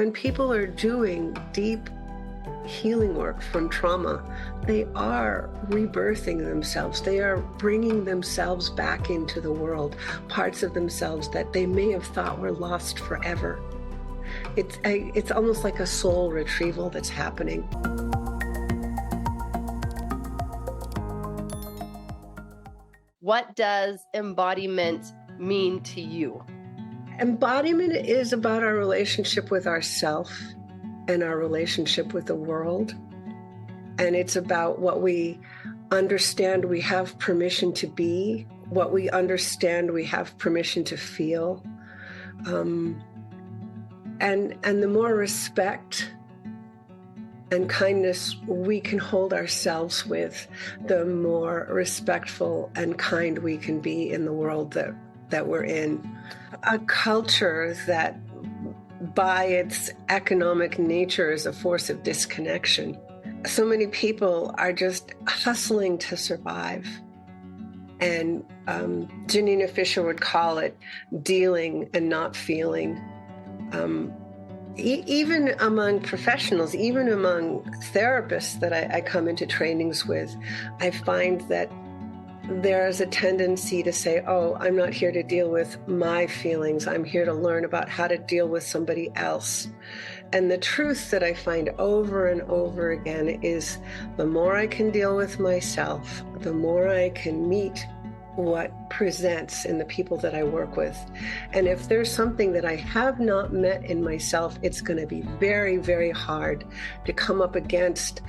When people are doing deep healing work from trauma, they are rebirthing themselves. They are bringing themselves back into the world, parts of themselves that they may have thought were lost forever. It's almost like a soul retrieval that's happening. What does embodiment mean to you? Embodiment is about our relationship with ourself and our relationship with the world. And it's about what we understand we have permission to be, what we understand we have permission to feel. And the more respect and kindness we can hold ourselves with, the more respectful and kind we can be in the world that we're in. A culture that, by its economic nature, is a force of disconnection. So many people are just hustling to survive. And Janina Fisher would call it dealing and not feeling. Even among professionals, even among therapists that I come into trainings with, I find that there's a tendency to say, oh, I'm not here to deal with my feelings. I'm here to learn about how to deal with somebody else. And the truth that I find over and over again is the more I can deal with myself, the more I can meet what presents in the people that I work with. And if there's something that I have not met in myself, it's going to be very, very hard to come up against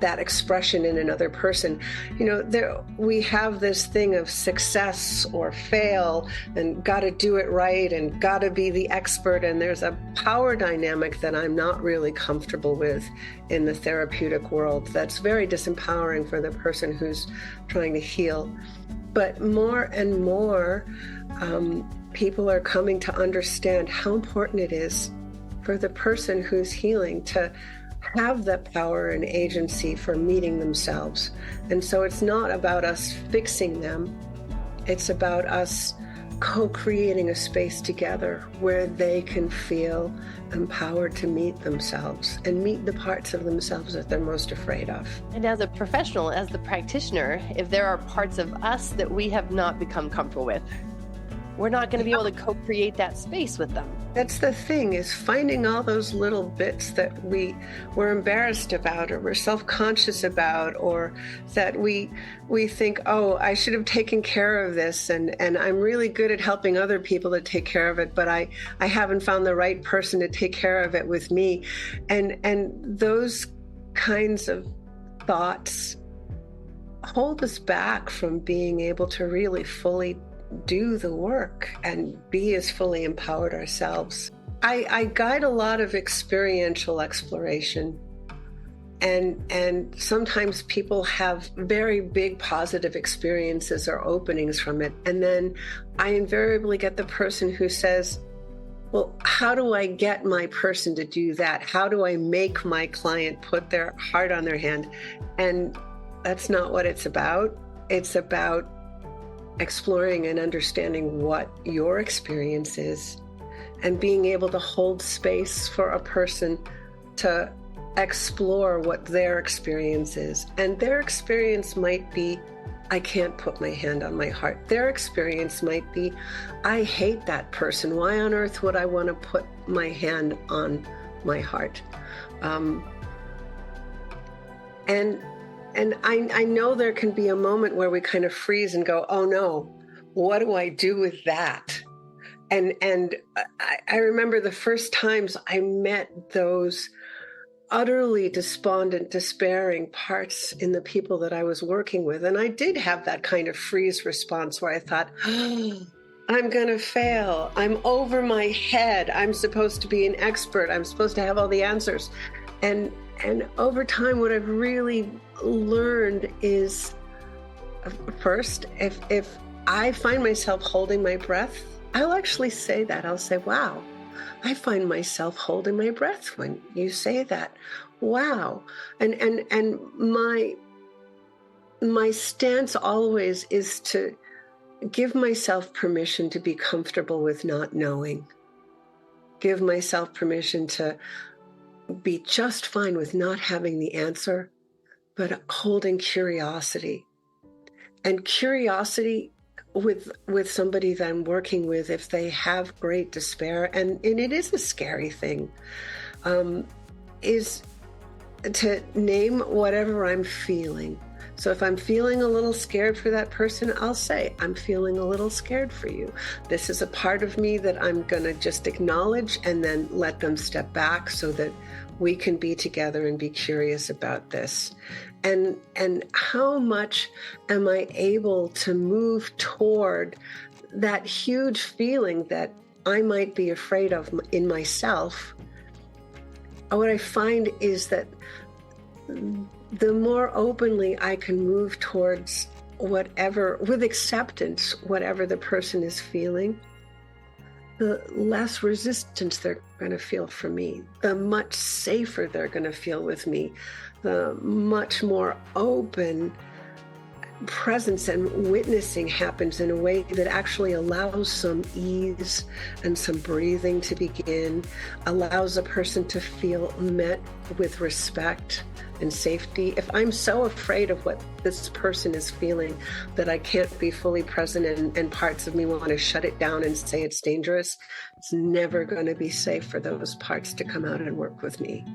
that expression in another person. You know, we have this thing of success or fail and got to do it right and got to be the expert. And there's a power dynamic that I'm not really comfortable with in the therapeutic world. That's very disempowering for the person who's trying to heal. But more and more, people are coming to understand how important it is for the person who's healing to have that power and agency for meeting themselves. And so it's not about us fixing them. It's about us co-creating a space together where they can feel empowered to meet themselves and meet the parts of themselves that they're most afraid of. And as a professional, as the practitioner, if there are parts of us that we have not become comfortable with, we're not going to be able to co-create that space with them. That's the thing, is finding all those little bits that we're embarrassed about, or we're self-conscious about, or that we think, oh, I should have taken care of this, and I'm really good at helping other people to take care of it, but I haven't found the right person to take care of it with me. And those kinds of thoughts hold us back from being able to really fully do the work and be as fully empowered ourselves. I guide a lot of experiential exploration, and sometimes people have very big positive experiences or openings from it. And then I invariably get the person who says, well, how do I get my person to do that? How do I make my client put their heart on their hand? And that's not what it's about. It's about exploring and understanding what your experience is and being able to hold space for a person to explore what their experience is. And their experience might be, I can't put my hand on my heart. Their experience might be, I hate that person. Why on earth would I want to put my hand on my heart? And I know there can be a moment where we kind of freeze and go, oh no, what do I do with that? And I remember the first times I met those utterly despondent, despairing parts in the people that I was working with. And I did have that kind of freeze response where I thought, oh, I'm going to fail. I'm over my head. I'm supposed to be an expert. I'm supposed to have all the answers. And over time, what I've really learned is, first, if I find myself holding my breath, I'll actually say that. I'll say, wow, I find myself holding my breath when you say that. Wow. And my stance always is to give myself permission to be comfortable with not knowing. give myself permission to be just fine with not having the answer, but holding curiosity. And curiosity with somebody that I'm working with, if they have great despair, and it is a scary thing, is to name whatever I'm feeling. So if I'm feeling a little scared for that person, I'll say, I'm feeling a little scared for you. This is a part of me that I'm going to just acknowledge and then let them step back so that we can be together and be curious about this. And how much am I able to move toward that huge feeling that I might be afraid of in myself? What I find is that the more openly I can move towards whatever, with acceptance, whatever the person is feeling, the less resistance they're going to feel from me, the much safer they're going to feel with me, the much more open presence and witnessing happens in a way that actually allows some ease and some breathing to begin, allows a person to feel met with respect and safety. If I'm so afraid of what this person is feeling that I can't be fully present and parts of me want to shut it down and say it's dangerous, it's never going to be safe for those parts to come out and work with me.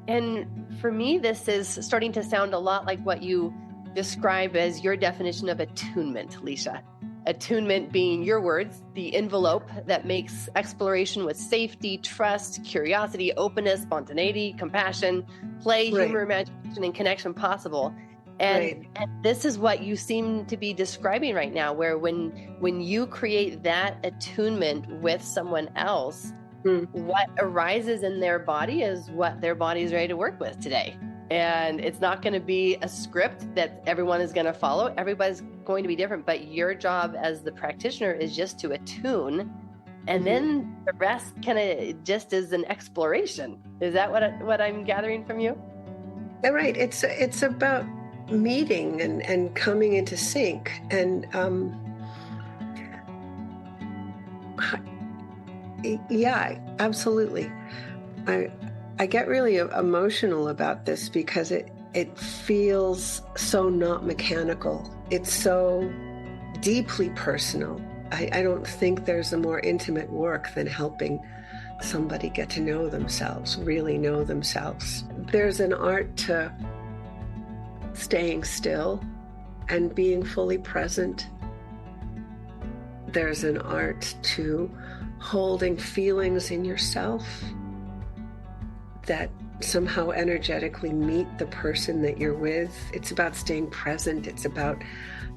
And for me, this is starting to sound a lot like what you describe as your definition of attunement, Leisha. Attunement being your words, the envelope that makes exploration with safety, trust, curiosity, openness, spontaneity, compassion, play, Right. humor, imagination, and connection possible. And this is what you seem to be describing right now, where when you create that attunement with someone else, what arises in their body is what their body is ready to work with today. And it's not going to be a script that everyone is going to follow. Everybody's going to be different, but your job as the practitioner is just to attune, and then the rest kind of just is an exploration. Is that what I'm gathering from you? Yeah, right. It's about meeting and coming into sync. And yeah, absolutely. I get really emotional about this because it feels so not mechanical. It's so deeply personal. I don't think there's a more intimate work than helping somebody get to know themselves, really know themselves. There's an art to staying still and being fully present. There's an art to holding feelings in yourself that somehow energetically meet the person that you're with. It's about staying present. It's about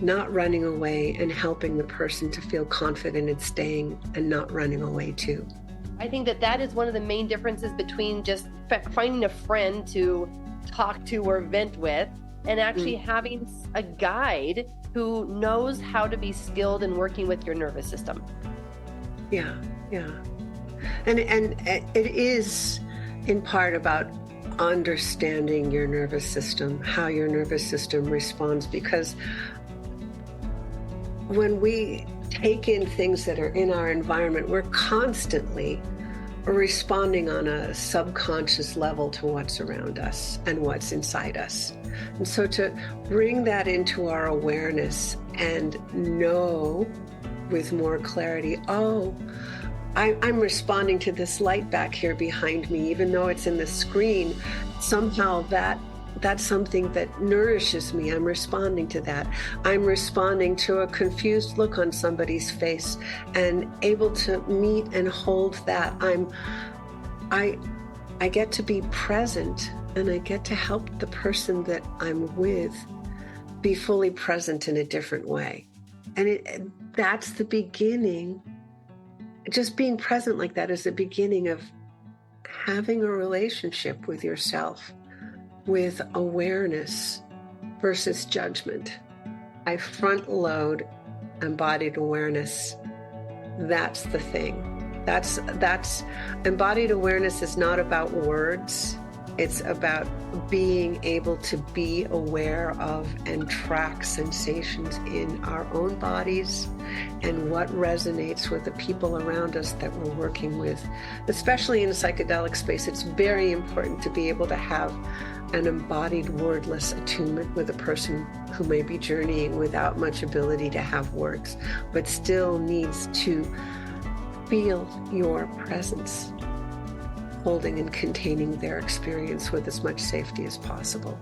not running away and helping the person to feel confident in staying and not running away too. I think that is one of the main differences between just finding a friend to talk to or vent with and actually having a guide who knows how to be skilled in working with your nervous system. Yeah. And it is in part about understanding your nervous system, how your nervous system responds, because when we take in things that are in our environment, we're constantly responding on a subconscious level to what's around us and what's inside us. And so to bring that into our awareness and know with more clarity, I'm responding to this light back here behind me, even though it's in the screen. Somehow that's something that nourishes me. I'm responding to that. I'm responding to a confused look on somebody's face and able to meet and hold that. I get to be present, and I get to help the person that I'm with be fully present in a different way. And that's the beginning. Just being present like that is the beginning of having a relationship with yourself, with awareness versus judgment. I front load embodied awareness. That's the thing. That's embodied awareness is not about words. It's about being able to be aware of and track sensations in our own bodies and what resonates with the people around us that we're working with. Especially in a psychedelic space, it's very important to be able to have an embodied wordless attunement with a person who may be journeying without much ability to have words, but still needs to feel your presence, holding and containing their experience with as much safety as possible.